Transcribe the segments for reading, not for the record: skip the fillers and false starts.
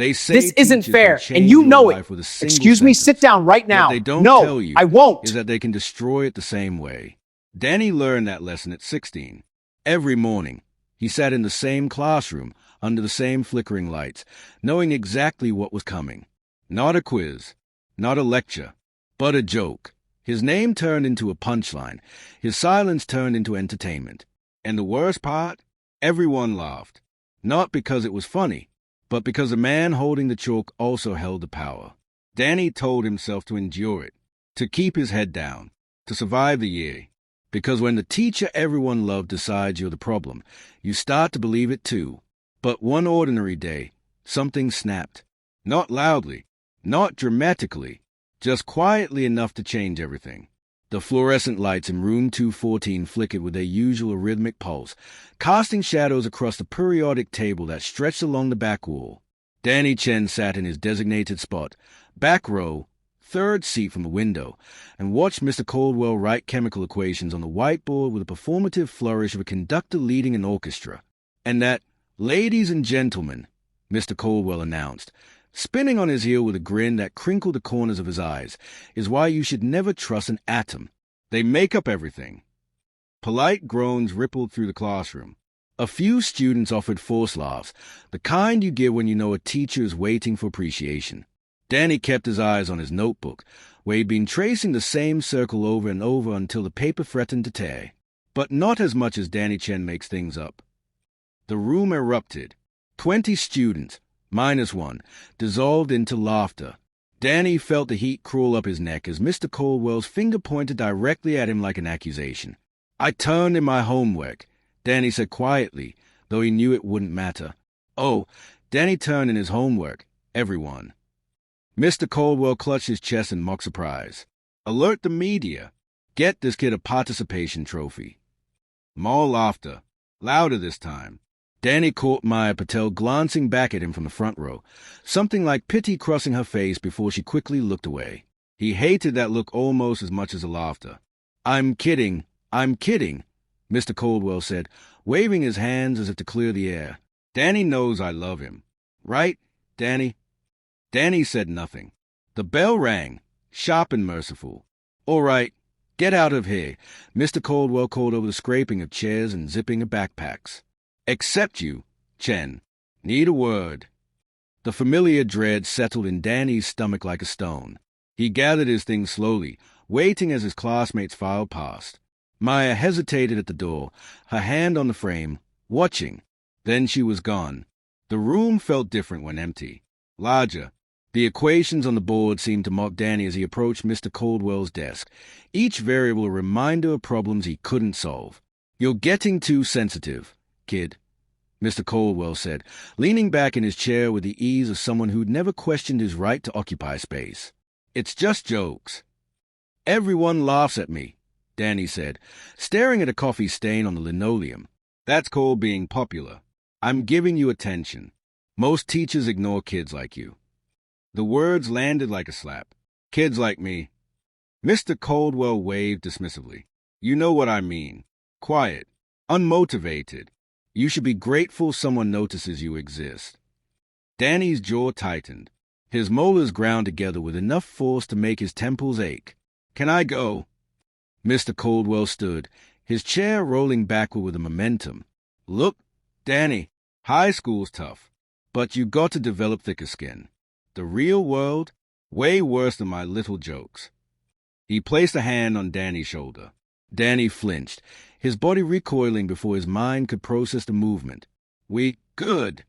They say This isn't teachers can fair, and change you your know it. life with a single Excuse me, sentence. sit down right now. What they don't No, tell you I won't. is that they can destroy it the same way. Danny learned that lesson at 16. Every morning, he sat in the same classroom, under the same flickering lights, knowing exactly what was coming. Not a quiz, not a lecture, but a joke. His name turned into a punchline. His silence turned into entertainment. And the worst part? Everyone laughed. Not because it was funny, but because the man holding the chalk also held the power. Danny told himself to endure it, to keep his head down, to survive the year. Because when the teacher everyone loved decides you're the problem, you start to believe it too. But one ordinary day, something snapped. Not loudly, not dramatically, just quietly enough to change everything. The fluorescent lights in room 214 flickered with their usual rhythmic pulse, casting shadows across the periodic table that stretched along the back wall. Danny Chen sat in his designated spot, back row, third seat from the window, and watched Mr. Caldwell write chemical equations on the whiteboard with a performative flourish of a conductor leading an orchestra. And that, ladies and gentlemen, Mr. Caldwell announced, spinning on his heel with a grin that crinkled the corners of his eyes, is why you should never trust an atom. They make up everything. Polite groans rippled through the classroom. A few students offered forced laughs, the kind you get when you know a teacher is waiting for appreciation. Danny kept his eyes on his notebook, where he'd been tracing the same circle over and over until the paper threatened to tear. But not as much as Danny Chen makes things up. The room erupted. 20 students, minus one, dissolved into laughter. Danny felt the heat crawl up his neck as Mr. Caldwell's finger pointed directly at him like an accusation. "I turned in my homework," Danny said quietly, though he knew it wouldn't matter. Oh, Danny turned in his homework, everyone. Mr. Caldwell clutched his chest in mock surprise. Alert the media. Get this kid a participation trophy. More laughter. Louder this time. Danny caught Maya Patel glancing back at him from the front row, something like pity crossing her face before she quickly looked away. He hated that look almost as much as the laughter. I'm kidding, Mr. Caldwell said, waving his hands as if to clear the air. Danny knows I love him. Right, Danny? Danny said nothing. The bell rang, sharp and merciful. All right, get out of here, Mr. Caldwell called over the scraping of chairs and zipping of backpacks. Except you, Chen. Need a word. The familiar dread settled in Danny's stomach like a stone. He gathered his things slowly, waiting as his classmates filed past. Maya hesitated at the door, her hand on the frame, watching. Then she was gone. The room felt different when empty. Larger. The equations on the board seemed to mock Danny as he approached Mr. Caldwell's desk, each variable a reminder of problems he couldn't solve. You're getting too sensitive, kid, Mr. Caldwell said, leaning back in his chair with the ease of someone who'd never questioned his right to occupy space. It's just jokes. Everyone laughs at me, Danny said, staring at a coffee stain on the linoleum. That's called being popular. I'm giving you attention. Most teachers ignore kids like you. The words landed like a slap. Kids like me. Mr. Caldwell waved dismissively. You know what I mean. Quiet. Unmotivated. You should be grateful someone notices you exist. Danny's jaw tightened. His molars ground together with enough force to make his temples ache. Can I go? Mr. Caldwell stood, his chair rolling backward with a momentum. Look, Danny, high school's tough, but you got to develop thicker skin. The real world, way worse than my little jokes. He placed a hand on Danny's shoulder. Danny flinched, his body recoiling before his mind could process the movement. Good.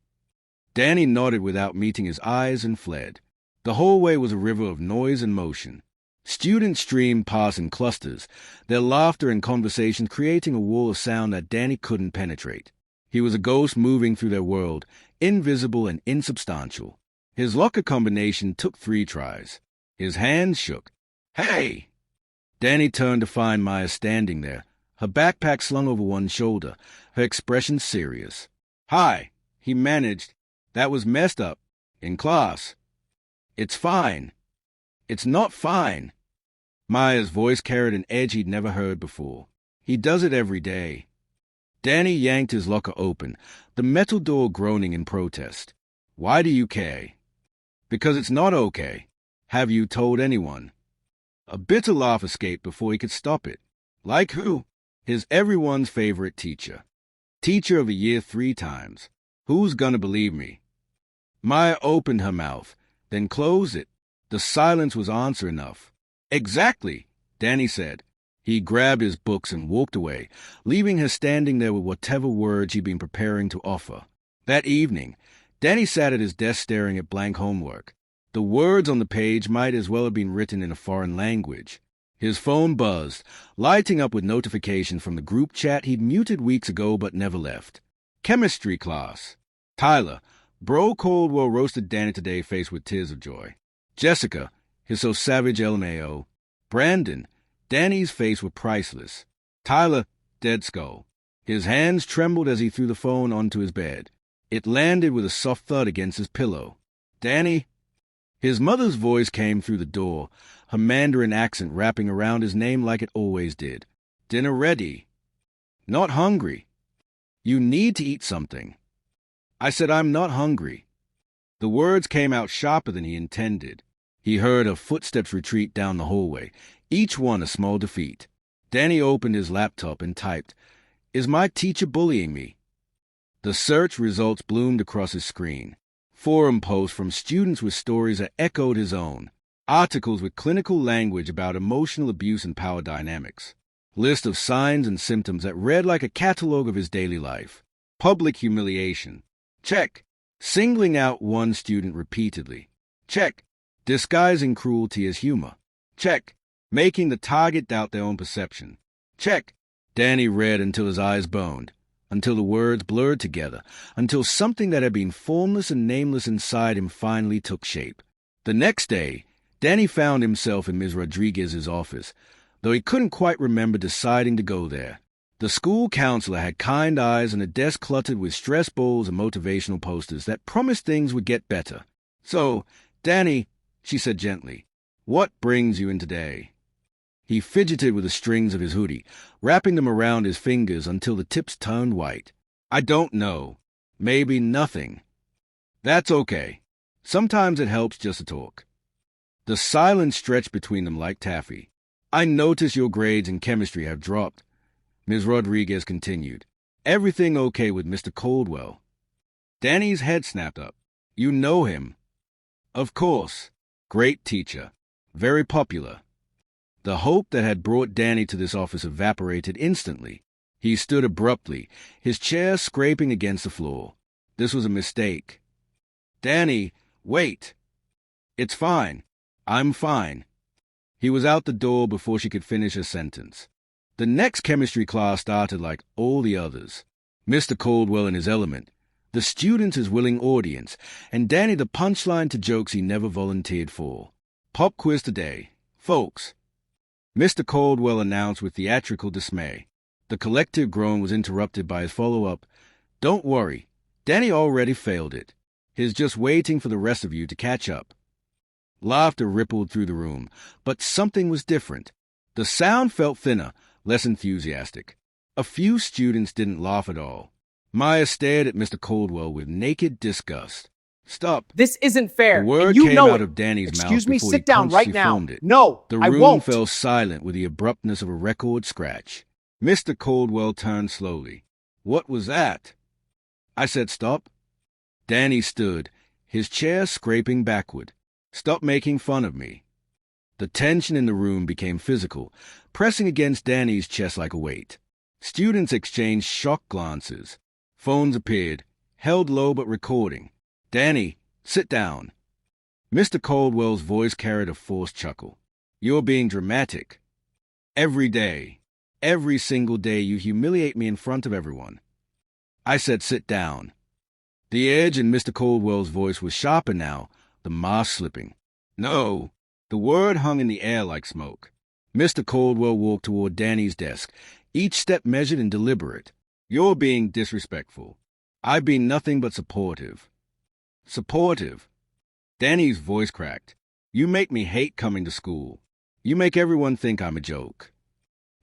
Danny nodded without meeting his eyes and fled. The hallway was a river of noise and motion. Students streamed past in clusters, their laughter and conversation creating a wall of sound that Danny couldn't penetrate. He was a ghost moving through their world, invisible and insubstantial. His locker combination took 3 tries. His hands shook. Hey! Danny turned to find Maya standing there, her backpack slung over one shoulder, her expression serious. Hi, he managed. That was messed up. In class. It's fine. It's not fine. Maya's voice carried an edge he'd never heard before. He does it every day. Danny yanked his locker open, the metal door groaning in protest. Why do you care? Because it's not okay. Have you told anyone? A bitter laugh escaped before he could stop it. Like who? His everyone's favorite teacher. Teacher of the year 3 times. Who's gonna believe me? Maya opened her mouth, then closed it. The silence was answer enough. Exactly, Danny said. He grabbed his books and walked away, leaving her standing there with whatever words he'd been preparing to offer. That evening, Danny sat at his desk staring at blank homework. The words on the page might as well have been written in a foreign language. His phone buzzed, lighting up with notifications from the group chat he'd muted weeks ago but never left. Chemistry class. Tyler, Bro Caldwell roasted Danny today faced with tears of joy. Jessica, his so savage LMAO. Brandon, Danny's face were priceless. Tyler, dead skull. His hands trembled as he threw the phone onto his bed. It landed with a soft thud against his pillow. Danny? His mother's voice came through the door, her Mandarin accent wrapping around his name like it always did. Dinner ready. Not hungry. You need to eat something. I said I'm not hungry. The words came out sharper than he intended. He heard her footsteps retreat down the hallway, each one a small defeat. Danny opened his laptop and typed, "Is my teacher bullying me?" The search results bloomed across his screen. Forum posts from students with stories that echoed his own. Articles with clinical language about emotional abuse and power dynamics. List of signs and symptoms that read like a catalog of his daily life. Public humiliation. Check. Singling out one student repeatedly. Check. Disguising cruelty as humor. Check. Making the target doubt their own perception. Check. Danny read until his eyes boned, until the words blurred together, until something that had been formless and nameless inside him finally took shape. The next day, Danny found himself in Ms. Rodriguez's office, though he couldn't quite remember deciding to go there. The school counselor had kind eyes and a desk cluttered with stress balls and motivational posters that promised things would get better. "So, Danny," she said gently, "what brings you in today?" He fidgeted with the strings of his hoodie, wrapping them around his fingers until the tips turned white. "I don't know. Maybe nothing." "That's okay. Sometimes it helps just to talk." The silence stretched between them like taffy. "I notice your grades in chemistry have dropped," Ms. Rodriguez continued. "Everything okay with Mr. Caldwell?" Danny's head snapped up. "You know him?" "Of course. Great teacher. Very popular." The hope that had brought Danny to this office evaporated instantly. He stood abruptly, his chair scraping against the floor. This was a mistake. "Danny, wait." "It's fine. I'm fine." He was out the door before she could finish her sentence. The next chemistry class started like all the others. Mr. Caldwell in his element, the students his willing audience, and Danny the punchline to jokes he never volunteered for. "Pop quiz today. Folks." Mr. Caldwell announced with theatrical dismay. The collective groan was interrupted by his follow-up, "Don't worry, Danny already failed it. He's just waiting for the rest of you to catch up." Laughter rippled through the room, but something was different. The sound felt thinner, less enthusiastic. A few students didn't laugh at all. Maya stared at Mr. Caldwell with naked disgust. "Stop. This isn't fair. The word and you came know out it. of Danny's Excuse mouth me, before sit he down punched right she now. formed it. No, The I room won't. fell silent with the abruptness of a record scratch. Mr. Caldwell turned slowly. "What was that?" I said stop. Danny stood, his chair scraping backward. "Stop making fun of me." The tension in the room became physical, pressing against Danny's chest like a weight. Students exchanged shocked glances. Phones appeared, held low but recording. "Danny, sit down." Mr. Caldwell's voice carried a forced chuckle. "You're being dramatic. Every day, every single day you humiliate me in front of everyone." I said sit down. The edge in Mr. Caldwell's voice was sharper now, the mask slipping. "No." The word hung in the air like smoke. Mr. Caldwell walked toward Danny's desk, each step measured and deliberate. "You're being disrespectful. I've been nothing but supportive." "Supportive?" Danny's voice cracked. "You make me hate coming to school. You make everyone think I'm a joke."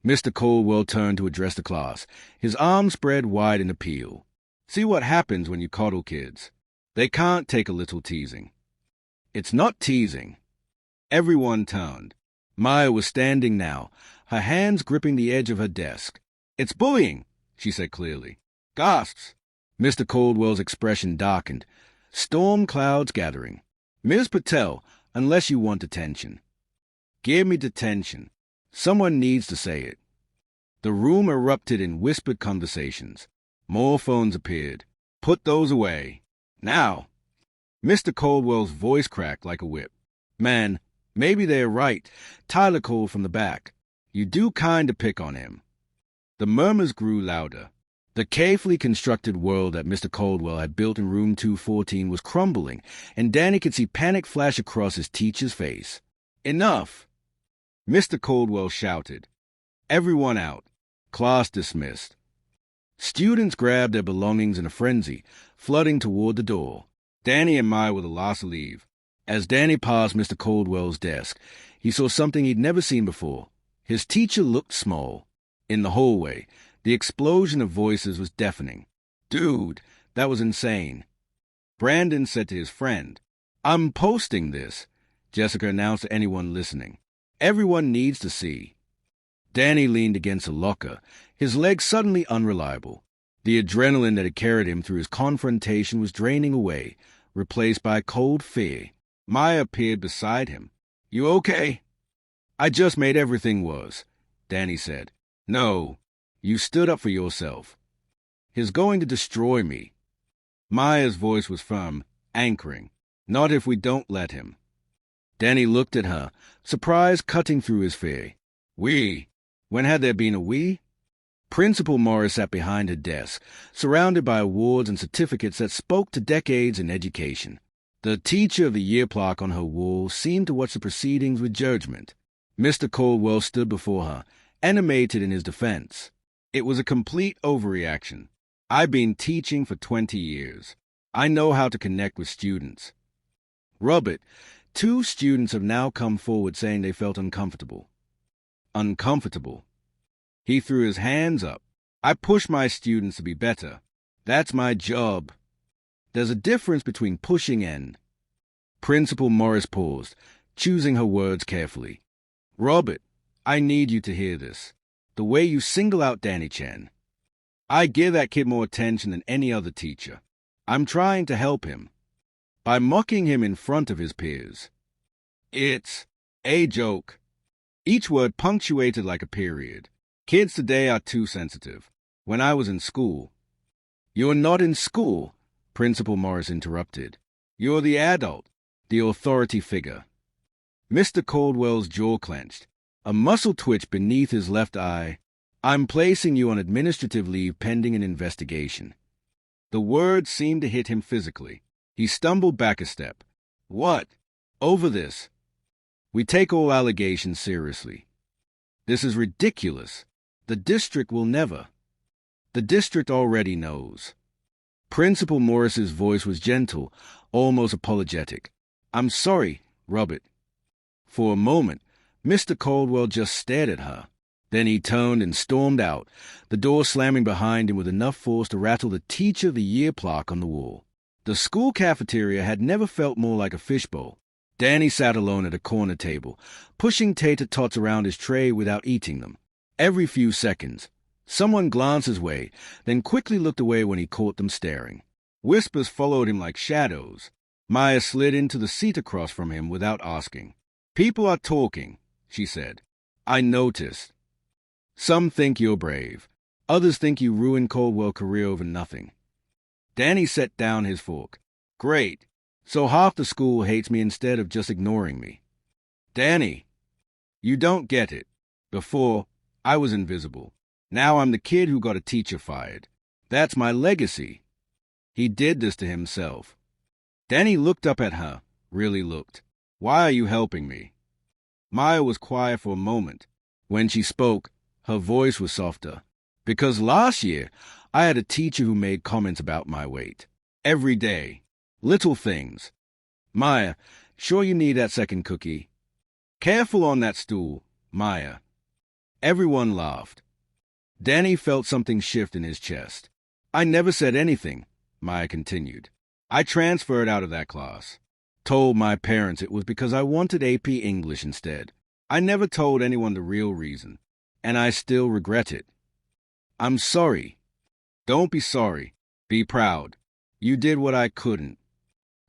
Mr. Caldwell turned to address the class, his arms spread wide in appeal. "See what happens when you coddle kids. They can't take a little teasing." It's not teasing. Everyone turned. Maya was standing now, her hands gripping the edge of her desk. It's bullying, she said clearly. Gasps. Mr. Caldwell's expression darkened. Storm clouds gathering. Ms. Patel, unless you want attention. Give me detention. Someone needs to say it. The room erupted in whispered conversations. More phones appeared. Put those away. Now. Mr. Caldwell's voice cracked like a whip. Man, maybe they're right. Tyler called from the back. You do kinda pick on him. The murmurs grew louder. The carefully constructed world that Mr. Caldwell had built in room 214 was crumbling, and Danny could see panic flash across his teacher's face. Enough! Mr. Caldwell shouted. Everyone out. Class dismissed. Students grabbed their belongings in a frenzy, flooding toward the door. Danny and Maya were the last to leave. As Danny passed Mr. Caldwell's desk, he saw something he'd never seen before. His teacher looked small. In the hallway, the explosion of voices was deafening. Dude, that was insane. Brandon said to his friend, I'm posting this, Jessica announced to anyone listening. Everyone needs to see. Danny leaned against a locker, his legs suddenly unreliable. The adrenaline that had carried him through his confrontation was draining away, replaced by cold fear. Maya appeared beside him. You okay? I just made everything worse, Danny said. No, you stood up for yourself. He's going to destroy me. Maya's voice was firm, anchoring. Not if we don't let him. Danny looked at her, surprise cutting through his fear. We? When had there been a we? Principal Morris sat behind her desk, surrounded by awards and certificates that spoke to decades in education. The Teacher of the Year plaque on her wall seemed to watch the proceedings with judgment. Mr. Caldwell stood before her, animated in his defense. It was a complete overreaction. I've been teaching for 20 years. I know how to connect with students. Robert, 2 students have now come forward saying they felt uncomfortable. Uncomfortable. He threw his hands up. I push my students to be better. That's my job. There's a difference between pushing and... Principal Morris paused, choosing her words carefully. Robert, I need you to hear this. The way you single out Danny Chen. I give that kid more attention than any other teacher. I'm trying to help him. By mocking him in front of his peers. It's a joke. Each word punctuated like a period. Kids today are too sensitive. When I was in school... You're not in school, Principal Morris interrupted. You're the adult, the authority figure. Mr. Caldwell's jaw clenched. A muscle twitched beneath his left eye. I'm placing you on administrative leave pending an investigation. The words seemed to hit him physically. He stumbled back a step. What? Over this. We take all allegations seriously. This is ridiculous. The district will never. The district already knows. Principal Morris's voice was gentle, almost apologetic. I'm sorry, Robert. For a moment, Mr. Caldwell just stared at her. Then he turned and stormed out, the door slamming behind him with enough force to rattle the Teacher of the Year plaque on the wall. The school cafeteria had never felt more like a fishbowl. Danny sat alone at a corner table, pushing tater tots around his tray without eating them. Every few seconds, someone glanced his way, then quickly looked away when he caught them staring. Whispers followed him like shadows. Maya slid into the seat across from him without asking. People are talking, she said. I noticed. Some think you're brave. Others think you ruined Caldwell's career over nothing. Danny set down his fork. Great. So half the school hates me instead of just ignoring me. Danny, you don't get it. Before, I was invisible. Now I'm the kid who got a teacher fired. That's my legacy. He did this to himself. Danny looked up at her, really looked. Why are you helping me? Maya was quiet for a moment. When she spoke, her voice was softer. Because last year, I had a teacher who made comments about my weight. Every day. Little things. Maya, sure you need that second cookie? Careful on that stool, Maya. Everyone laughed. Danny felt something shift in his chest. I never said anything, Maya continued. I transferred out of that class. Told my parents it was because I wanted AP English instead. I never told anyone the real reason, and I still regret it. I'm sorry. Don't be sorry. Be proud. You did what I couldn't.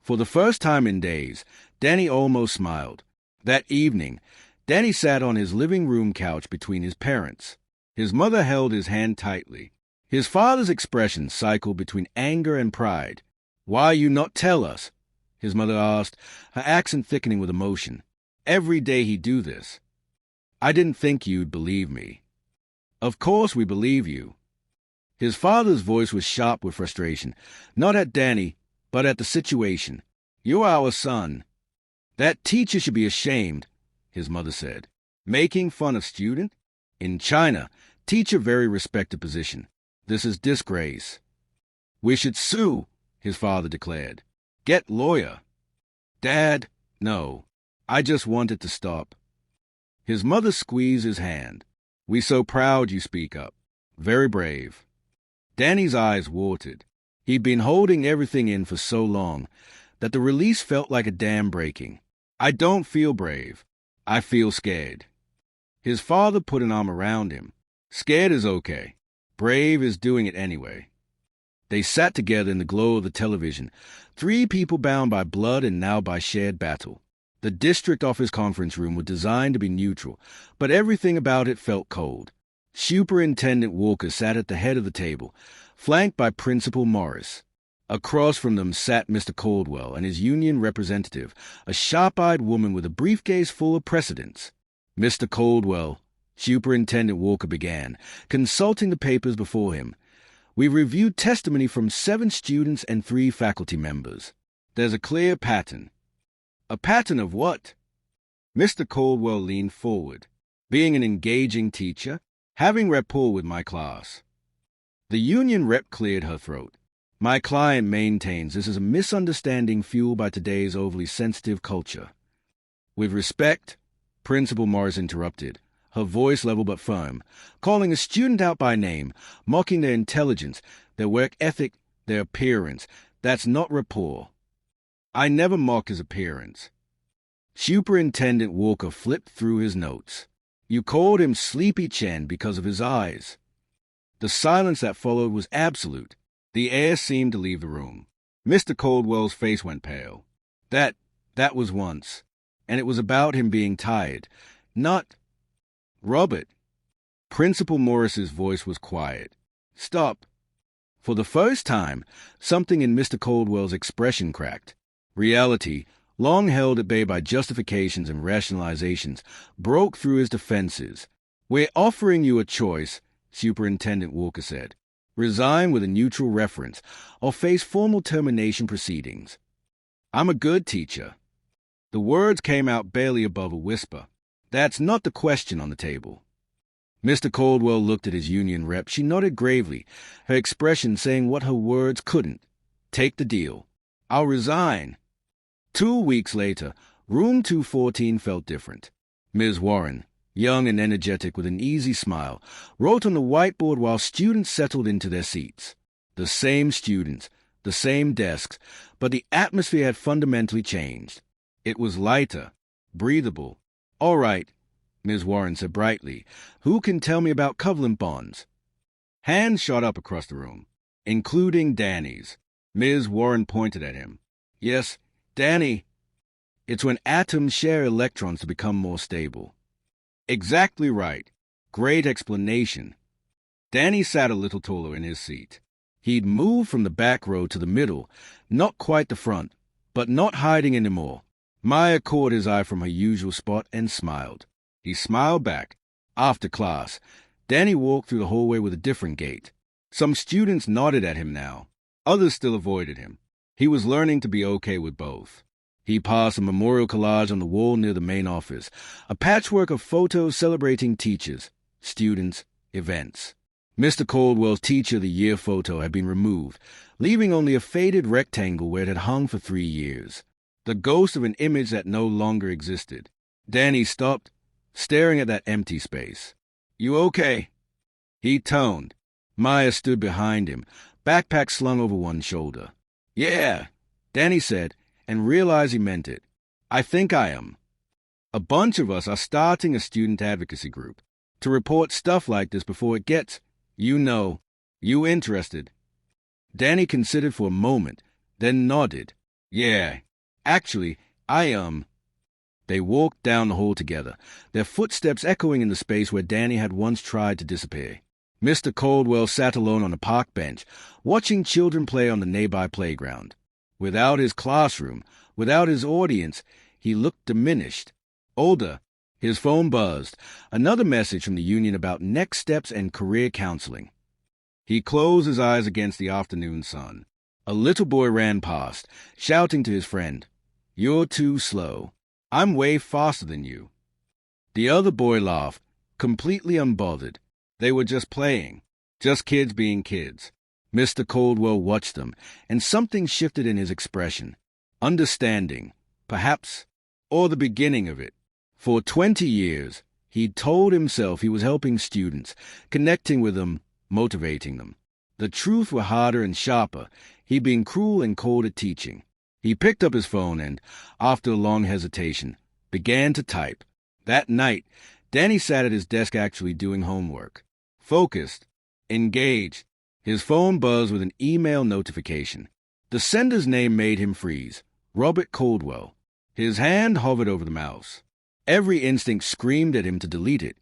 For the first time in days, Danny almost smiled. That evening, Danny sat on his living room couch between his parents. His mother held his hand tightly. His father's expression cycled between anger and pride. "Why you not tell us?" his mother asked, her accent thickening with emotion. "Every day he do this. I didn't think you'd believe me." "Of course we believe you." His father's voice was sharp with frustration, not at Danny, but at the situation. "You're our son." "That teacher should be ashamed," his mother said. "Making fun of student? In China, teacher very respected position. This is disgrace." "We should sue," his father declared. "Get lawyer." "Dad, no. I just wanted to stop." His mother squeezed his hand. "We so proud you speak up. Very brave." Danny's eyes watered. He'd been holding everything in for so long that the release felt like a dam breaking. "I don't feel brave. I feel scared." His father put an arm around him. "Scared is okay. Brave is doing it anyway." They sat together in the glow of the television, three people bound by blood and now by shared battle. The district office conference room was designed to be neutral, but everything about it felt cold. Superintendent Walker sat at the head of the table, flanked by Principal Morris. Across from them sat Mr. Caldwell and his union representative, a sharp-eyed woman with a briefcase full of precedents. "Mr. Caldwell," Superintendent Walker began, consulting the papers before him, "we reviewed testimony from 7 students and 3 faculty members. There's a clear pattern." "A pattern of what?" Mr. Caldwell leaned forward. "Being an engaging teacher, having rapport with my class." The union rep cleared her throat. "My client maintains this is a misunderstanding fueled by today's overly sensitive culture." "With respect," Principal Morris interrupted, her voice level but firm, calling a student out by name, mocking their intelligence, their work ethic, their appearance. "That's not rapport." "I never mock his appearance." Superintendent Walker flipped through his notes. "You called him Sleepy Chen because of his eyes." The silence that followed was absolute. The air seemed to leave the room. Mr. Caldwell's face went pale. That was once. And it was about him being tired. Not... Robert. Principal Morris's voice was quiet. "Stop." For the first time, something in Mr. Caldwell's expression cracked. Reality, long held at bay by justifications and rationalizations, broke through his defenses. "We're offering you a choice," Superintendent Walker said. "Resign with a neutral reference, or face formal termination proceedings." "I'm a good teacher." The words came out barely above a whisper. "That's not the question on the table." Mr. Caldwell looked at his union rep. She nodded gravely, her expression saying what her words couldn't. "Take the deal. I'll resign." 2 weeks later, room 214 felt different. Ms. Warren, young and energetic with an easy smile, wrote on the whiteboard while students settled into their seats. The same students, the same desks, but the atmosphere had fundamentally changed. It was lighter, breathable. "All right," Ms. Warren said brightly. "Who can tell me about covalent bonds?" Hands shot up across the room, including Danny's. Ms. Warren pointed at him. "Yes, Danny. It's when atoms share electrons to become more stable." "Exactly right. Great explanation." Danny sat a little taller in his seat. He'd moved from the back row to the middle, not quite the front, but not hiding anymore. Maya caught his eye from her usual spot and smiled. He smiled back. After class, Danny walked through the hallway with a different gait. Some students nodded at him now. Others still avoided him. He was learning to be okay with both. He passed a memorial collage on the wall near the main office, a patchwork of photos celebrating teachers, students, events. Mr. Caldwell's Teacher of the Year photo had been removed, leaving only a faded rectangle where it had hung for 3 years. The ghost of an image that no longer existed. Danny stopped, staring at that empty space. "You okay?" He toned. Maya stood behind him, backpack slung over one shoulder. "Yeah," Danny said, and realized he meant it. I think I am. A bunch of us are starting a student advocacy group to report stuff like this before it gets, you interested. Danny considered for a moment, then nodded. Yeah, actually, I. They walked down the hall together, their footsteps echoing in the space where Danny had once tried to disappear. Mr. Caldwell sat alone on a park bench, watching children play on the nearby playground. Without his classroom, without his audience, he looked diminished. Older, his phone buzzed, another message from the union about next steps and career counseling. He closed his eyes against the afternoon sun. A little boy ran past, shouting to his friend, "You're too slow. I'm way faster than you." The other boy laughed, completely unbothered. They were just playing, just kids being kids. Mr. Caldwell watched them, and something shifted in his expression. Understanding, perhaps, or the beginning of it. For 20 years, he'd told himself he was helping students, connecting with them, motivating them. The truth were harder and sharper. He'd been cruel and cold at teaching. He picked up his phone and, after a long hesitation, began to type. That night, Danny sat at his desk actually doing homework. Focused, engaged. His phone buzzed with an email notification. The sender's name made him freeze. Robert Caldwell. His hand hovered over the mouse. Every instinct screamed at him to delete it,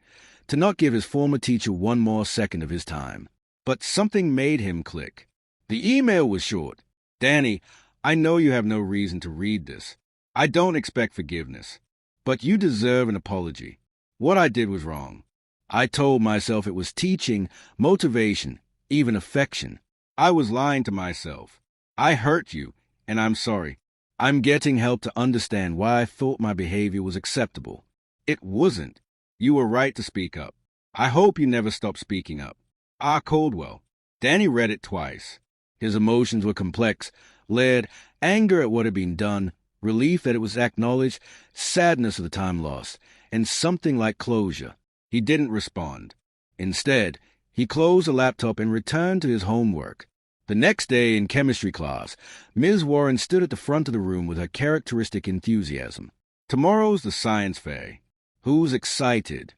to not give his former teacher one more second of his time. But something made him click. The email was short. Danny, I know you have no reason to read this. I don't expect forgiveness. But you deserve an apology. What I did was wrong. I told myself it was teaching, motivation, even affection. I was lying to myself. I hurt you, and I'm sorry. I'm getting help to understand why I thought my behavior was acceptable. It wasn't. You were right to speak up. I hope you never stop speaking up. R. Caldwell. Danny read it twice. His emotions were complex, layered, anger at what had been done, relief that it was acknowledged, sadness of the time lost, and something like closure. He didn't respond. Instead, he closed the laptop and returned to his homework. The next day in chemistry class, Ms. Warren stood at the front of the room with her characteristic enthusiasm. Tomorrow's the science fair. Who's excited?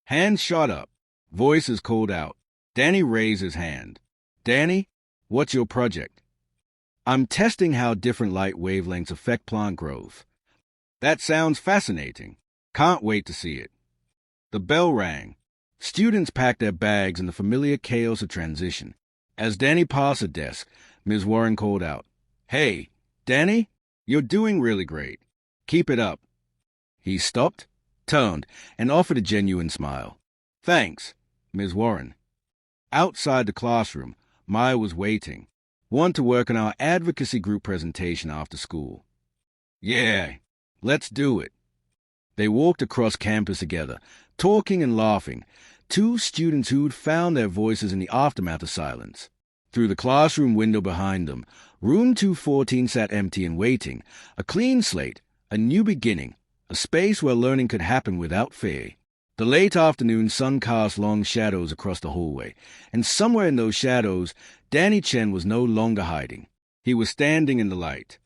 Hands shot up. Voices called out. Danny raised his hand. Danny, what's your project? I'm testing how different light wavelengths affect plant growth. That sounds fascinating. Can't wait to see it. The bell rang. Students packed their bags in the familiar chaos of transition. As Danny passed the desk, Ms. Warren called out, "Hey, Danny, you're doing really great. Keep it up." He stopped, turned, and offered a genuine smile. "Thanks, Ms. Warren." Outside the classroom, Maya was waiting. "Want to work on our advocacy group presentation after school." "Yeah, let's do it." They walked across campus together, talking and laughing, two students who'd found their voices in the aftermath of silence. Through the classroom window behind them, room 214 sat empty and waiting, a clean slate, a new beginning, a space where learning could happen without fear. The late afternoon sun cast long shadows across the hallway, and somewhere in those shadows, Danny Chen was no longer hiding. He was standing in the light.